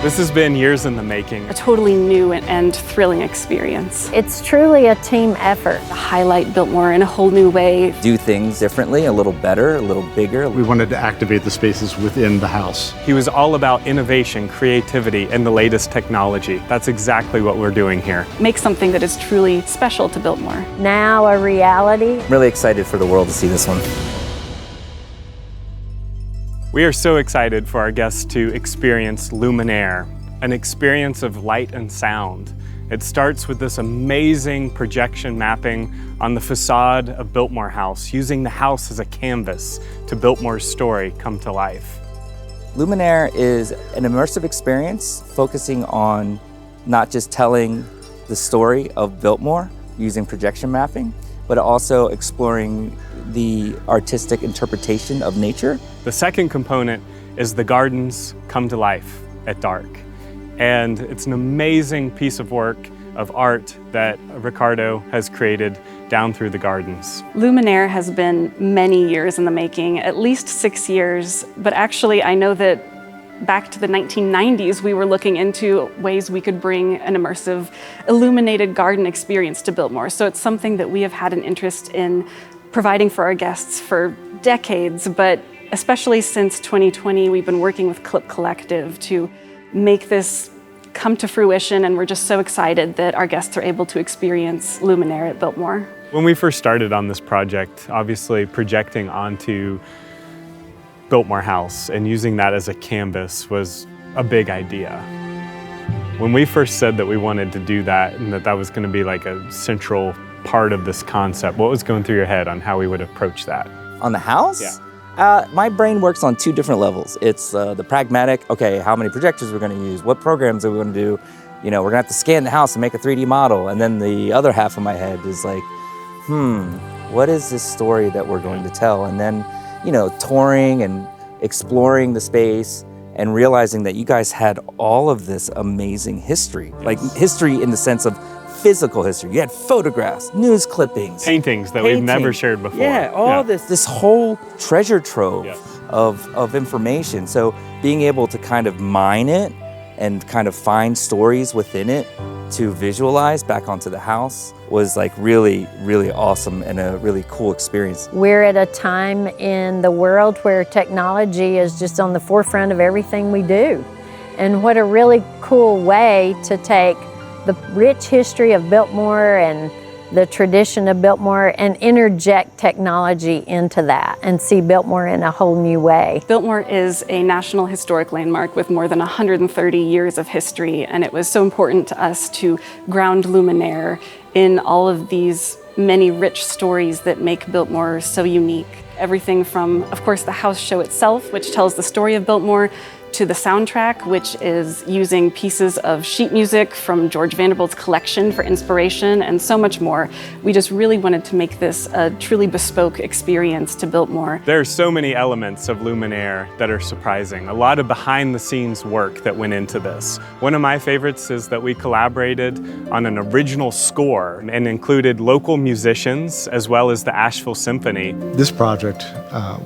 This has been years in the making. A totally new and thrilling experience. It's truly a team effort. To highlight Biltmore in a whole new way. Do things differently, a little better, a little bigger. We wanted to activate the spaces within the house. He was all about innovation, creativity, and the latest technology. That's exactly what we're doing here. Make something that is truly special to Biltmore. Now a reality. I'm really excited for the world to see this one. We are so excited for our guests to experience Luminere, an experience of light and sound. It starts with this amazing projection mapping on the facade of Biltmore House, using the house as a canvas to Biltmore's story come to life. Luminere is an immersive experience focusing on not just telling the story of Biltmore using projection mapping, but also exploring the artistic interpretation of nature. The second component is the gardens come to life at dark. And it's an amazing piece of work, of art that Ricardo has created down through the gardens. Luminere has been many years in the making, at least 6 years, but actually I know that back to the 1990s, we were looking into ways we could bring an immersive, illuminated garden experience to Biltmore. So it's something that we have had an interest in providing for our guests for decades, but especially since 2020, we've been working with Clip Collective to make this come to fruition, and we're just so excited that our guests are able to experience Luminere at Biltmore. When we first started on this project, obviously projecting onto Biltmore House and using that as a canvas was a big idea. When we first said that we wanted to do that and that was going to be like a central part of this concept, what was going through your head on how we would approach that? On the house? Yeah. My brain works on two different levels. It's the pragmatic, okay, how many projectors we're going to use, what programs are we going to do, we're going to have to scan the house and make a 3D model. And then the other half of my head is like, what is this story that we're going to tell? And then, touring and exploring the space and realizing that you guys had all of this amazing history, like history in the sense of physical history. You had photographs, news clippings, paintings that we've never shared before. Yeah, all this whole treasure trove of information. So being able to kind of mine it and kind of find stories within it to visualize back onto the house was like really, really awesome and a really cool experience. We're at a time in the world where technology is just on the forefront of everything we do. And what a really cool way to take the rich history of Biltmore and the tradition of Biltmore and interject technology into that and see Biltmore in a whole new way. Biltmore is a National Historic Landmark with more than 130 years of history, and it was so important to us to ground Luminere in all of these many rich stories that make Biltmore so unique. Everything from, of course, the house show itself, which tells the story of Biltmore, to the soundtrack, which is using pieces of sheet music from George Vanderbilt's collection for inspiration, and so much more. We just really wanted to make this a truly bespoke experience to Biltmore. There are so many elements of Luminere that are surprising. A lot of behind-the-scenes work that went into this. One of my favorites is that we collaborated on an original score and included local musicians as well as the Asheville Symphony. This project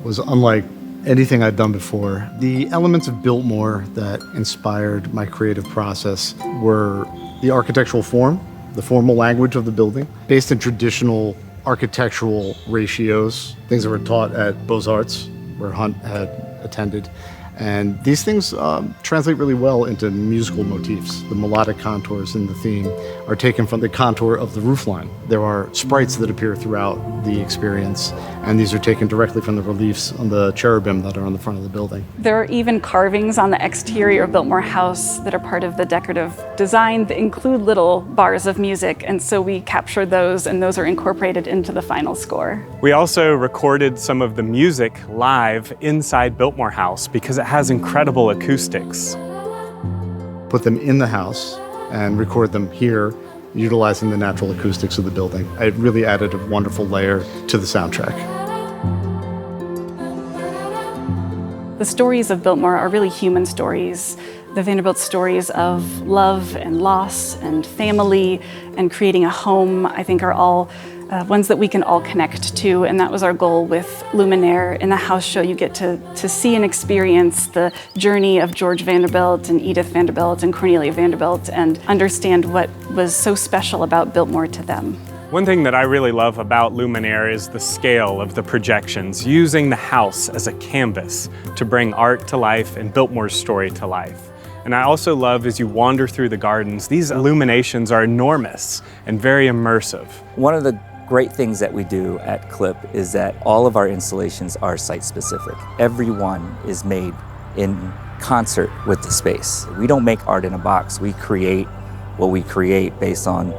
was unlike anything I'd done before. The elements of Biltmore that inspired my creative process were the architectural form, the formal language of the building, based in traditional architectural ratios, things that were taught at Beaux-Arts, where Hunt had attended. And these things translate really well into musical motifs. The melodic contours in the theme are taken from the contour of the roofline. There are sprites that appear throughout the experience, and these are taken directly from the reliefs on the cherubim that are on the front of the building. There are even carvings on the exterior of Biltmore House that are part of the decorative design that include little bars of music, and so we capture those, and those are incorporated into the final score. We also recorded some of the music live inside Biltmore House because it has incredible acoustics. Put them in the house and record them here, utilizing the natural acoustics of the building. It really added a wonderful layer to the soundtrack. The stories of Biltmore are really human stories. The Vanderbilt stories of love and loss and family and creating a home, I think, are all ones that we can all connect to, and that was our goal with Luminere. In the house show, you get to see and experience the journey of George Vanderbilt and Edith Vanderbilt and Cornelia Vanderbilt and understand what was so special about Biltmore to them. One thing that I really love about Luminere is the scale of the projections, using the house as a canvas to bring art to life and Biltmore's story to life. And I also love, as you wander through the gardens, these illuminations are enormous and very immersive. One of the great things that we do at Clip is that all of our installations are site-specific. Every one is made in concert with the space. We don't make art in a box. We create what we create based on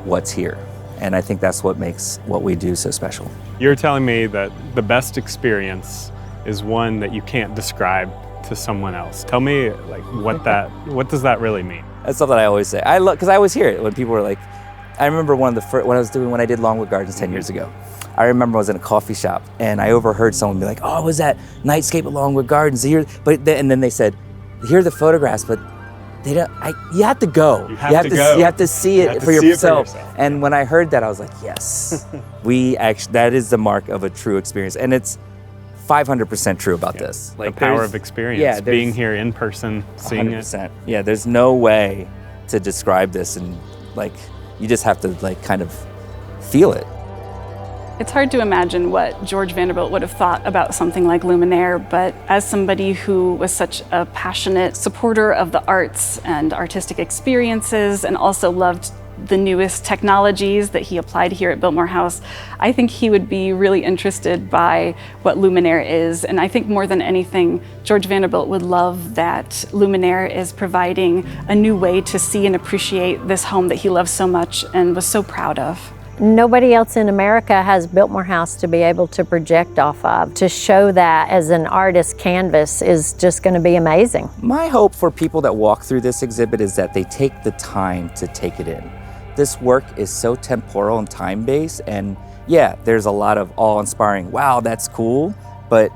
what's here. And I think that's what makes what we do so special. You're telling me that the best experience is one that you can't describe to someone else. Tell me, like, what does that really mean? That's something I always say. I love, because I always hear it when people were like, I remember one of the first, when I did Longwood Gardens 10 years ago. I remember I was in a coffee shop and I overheard someone be like, "Oh, it was that nightscape at Longwood Gardens here?" And then they said, "Here are the photographs, but they don't. You have to go. You have to go. You have to see it for yourself." And when I heard that, I was like, "Yes, that is the mark of a true experience," and it's 500% true about this. Like, the power of experience, being here in person, seeing 100%. Yeah, there's no way to describe this, and like, you just have to like kind of feel it. It's hard to imagine what George Vanderbilt would have thought about something like Luminaire, but as somebody who was such a passionate supporter of the arts and artistic experiences and also loved the newest technologies that he applied here at Biltmore House, I think he would be really interested by what Luminaire is. And I think more than anything, George Vanderbilt would love that Luminaire is providing a new way to see and appreciate this home that he loves so much and was so proud of. Nobody else in America has Biltmore House to be able to project off of. To show that as an artist's canvas is just going to be amazing. My hope for people that walk through this exhibit is that they take the time to take it in. This work is so temporal and time-based, and yeah, there's a lot of awe-inspiring, wow, that's cool, but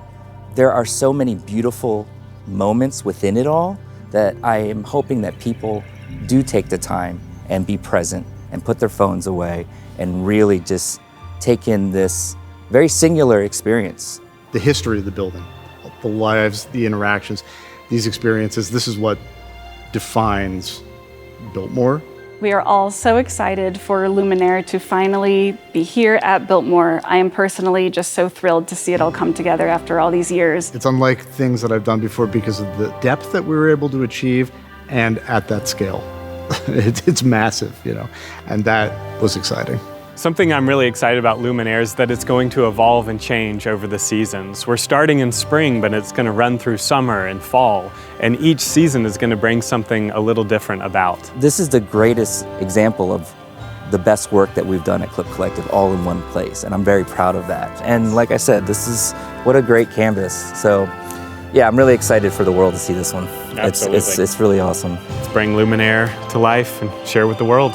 there are so many beautiful moments within it all that I am hoping that people do take the time and be present and put their phones away and really just take in this very singular experience. The history of the building, the lives, the interactions, these experiences, this is what defines Biltmore. We are all so excited for Luminaire to finally be here at Biltmore. I am personally just so thrilled to see it all come together after all these years. It's unlike things that I've done before because of the depth that we were able to achieve and at that scale. It's massive, you know, and that was exciting. Something I'm really excited about Luminaire is that it's going to evolve and change over the seasons. We're starting in spring, but it's going to run through summer and fall, and each season is going to bring something a little different about. This is the greatest example of the best work that we've done at Clip Collective all in one place, and I'm very proud of that. And like I said, what a great canvas. So yeah, I'm really excited for the world to see this one. Absolutely. It's really awesome. Let's bring Luminaire to life and share with the world.